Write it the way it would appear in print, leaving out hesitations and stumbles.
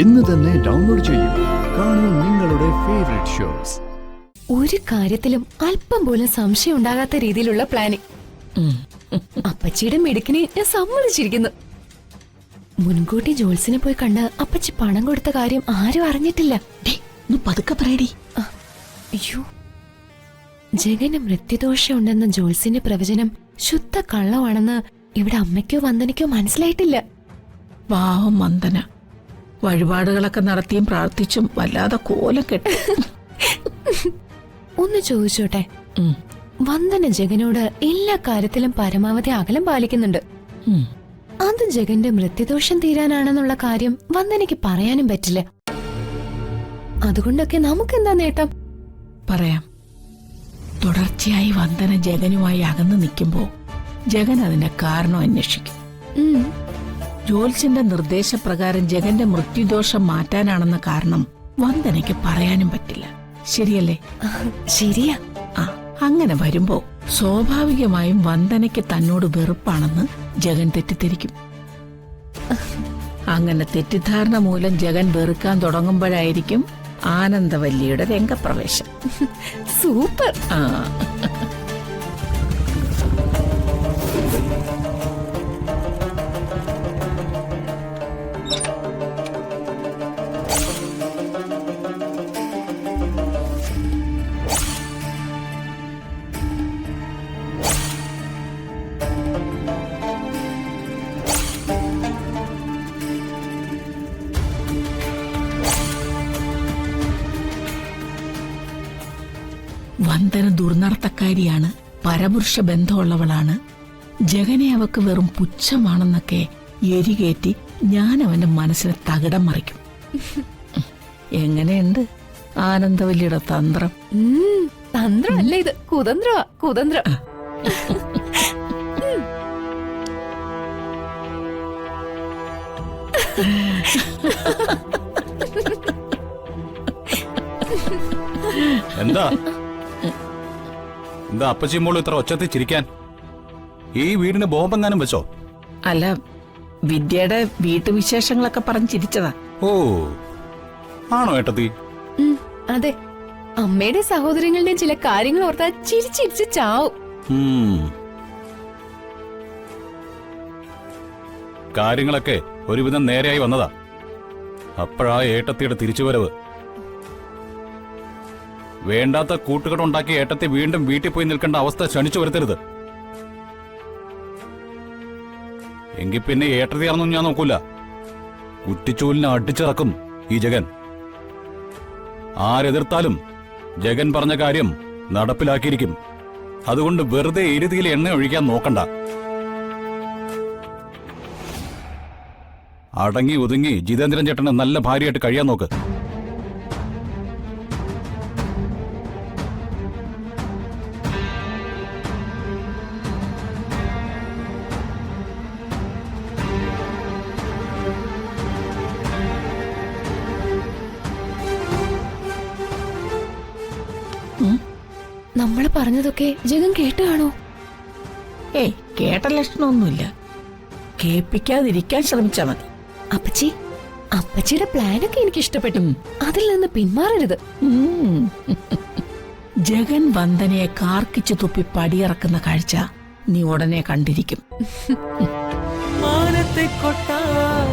ഇന്ന് തന്നെ ഡൗൺലോഡ് ചെയ്യൂ. കാണൂ നിങ്ങളുടെ ഫേവറേറ്റ് ഷോസ്. ഒരു കാര്യത്തിലും അല്പം പോലും സംശയം ഉണ്ടാകാത്ത രീതിയിലുള്ള പ്ലാനിങ്. അപ്പച്ചിയുടെ മിടുക്കിനെ ഞാൻ സമ്മതിച്ചിരിക്കുന്നു. മുൻകൂട്ടി ജോത്സ്യനെ പോയി കണ്ട് അപ്പച്ചി പണം കൊടുത്ത കാര്യം ആരും അറിഞ്ഞിട്ടില്ല. പതുക്കെ പറയടി. അയ്യോ, ജഗന് മൃത്യുദോഷം ഉണ്ടെന്ന ജോത്സ്യന്റെ പ്രവചനം ശുദ്ധ കള്ളമാണെന്ന് ഇവിടെ അമ്മയ്ക്കോ വന്ദനയ്ക്കോ മനസ്സിലായിട്ടില്ല. പാവം വന്ദന വഴിപാടുകളൊക്കെ നടത്തിയും പ്രാർത്ഥിച്ചും വല്ലാതെ കോലം കെട്ടി. ഒന്ന് ചോദിച്ചോട്ടെ, വന്ദന ജഗനോട് എല്ലാ കാര്യത്തിലും പരമാവധി അകലം പാലിക്കുന്നുണ്ട്. അത് ജഗന്റെ മൃത്യുദോഷം തീരാനാണെന്നുള്ള കാര്യം വന്ദനയ്ക്ക് പറയാനും പറ്റില്ല. അതുകൊണ്ടൊക്കെ നമുക്കെന്താ നേട്ടം? പറയാം. തുടർച്ചയായി വന്ദന ജഗനുമായി അകന്നു നിൽക്കുമ്പോ ജഗൻ അതിന്റെ കാരണം അന്വേഷിക്കും. ജോത്സ്യന്റെ നിർദ്ദേശപ്രകാരം ജഗന്റെ മൃത്യുദോഷം മാറ്റാനാണെന്ന കാരണം വന്ദനയ്ക്ക് പറയാനും പറ്റില്ല. ശരിയല്ലേ? ശരിയാ. അങ്ങനെ വരുമ്പോ സ്വാഭാവികമായും വന്ദനയ്ക്ക് തന്നോട് വെറുപ്പാണെന്ന് ജഗൻ തെറ്റിദ്ധരിക്കും. അങ്ങനെ തെറ്റിദ്ധാരണ മൂലം ജഗൻ വെറുക്കാൻ തുടങ്ങുമ്പോഴായിരിക്കും ആനന്ദവല്ലിയുടെ രംഗപ്രവേശം. സൂപ്പർ. വന്ദന ദുർനടത്തക്കാരിയാണ്, പരപുരുഷ ബന്ധമുള്ളവളാണ്, ജഗനെ അവക്ക് വെറും പുച്ഛമാണെന്നൊക്കെ എരികേറ്റി ഞാൻ അവന്റെ മനസ്സിനെ തകിടം മറിക്കും. എങ്ങനെയുണ്ട് ആനന്ദവല്ലിയുടെ തന്ത്രം? തന്ത്രമല്ല ഇത്, കുതന്ത്രമാ, കുതന്ത്രം. എന്താ എന്താ അപ്പച്ചി മോള് ഇത്ര ഒച്ചത്തിൽ ചിരിക്കാൻ? ഈ വീടിന് ബോംബെങ്ങാനും വെച്ചോ? അല്ല, വിദ്യയുടെ വീട്ടുവിശേഷങ്ങളൊക്കെ പറഞ്ഞ് ചിരിച്ചതാ. ഓ, ആണോ ഏട്ടത്തി? അതെ, അമ്മയുടെ സഹോദരങ്ങളുടെയും ചില കാര്യങ്ങൾ ഓർത്താ ചിരിച്ചിരിച്ച് ചാവും. കാര്യങ്ങളൊക്കെ ഒരുവിധം നേരെയായി വന്നതാ. അപ്പോഴാ ഏട്ടത്തിയുടെ തിരിച്ചുവരവ്. വേണ്ടാത്ത കൂട്ടുകെട്ടുണ്ടാക്കി ഏട്ടത്തി വീണ്ടും വീട്ടിൽ പോയി നിൽക്കേണ്ട അവസ്ഥ ക്ഷണിച്ചു വരുത്തരുത്. എങ്കിൽ പിന്നെ ഏട്ടത്തിയാണെന്നും ഞാൻ നോക്കൂല. കുറ്റിച്ചൂലിനെ അടിച്ചിറക്കും ഈ ജഗൻ. ആരെതിർത്താലും ജഗൻ പറഞ്ഞ കാര്യം നടപ്പിലാക്കിയിരിക്കും. അതുകൊണ്ട് വെറുതെ എരുതിയിൽ എണ്ണ ഒഴിക്കാൻ നോക്കണ്ട. അടങ്ങി ഒതുങ്ങി ജിതേന്ദ്രൻ ചേട്ടന് നല്ല ഭാര്യയായിട്ട് കഴിയാൻ നോക്ക്. നമ്മള് പറഞ്ഞതൊക്കെ ജഗൻ കേട്ടു കാണോ? ഏയ്, കേട്ട ലക്ഷണമൊന്നുമില്ല. കേൾപ്പിക്കാതിരിക്കാൻ ശ്രമിച്ചാ മതി. അപ്പച്ചി, അപ്പച്ചിയുടെ പ്ലാനൊക്കെ എനിക്ക് ഇഷ്ടപ്പെട്ടു. അതിൽ നിന്ന് പിന്മാറരുത്. ജഗൻ വന്ദനയെ കാർക്കിച്ചു തുപ്പി പടിയിറക്കുന്ന കാഴ്ച നീ ഉടനെ കണ്ടിരിക്കും. മാനത്തെ കൊട്ടാരം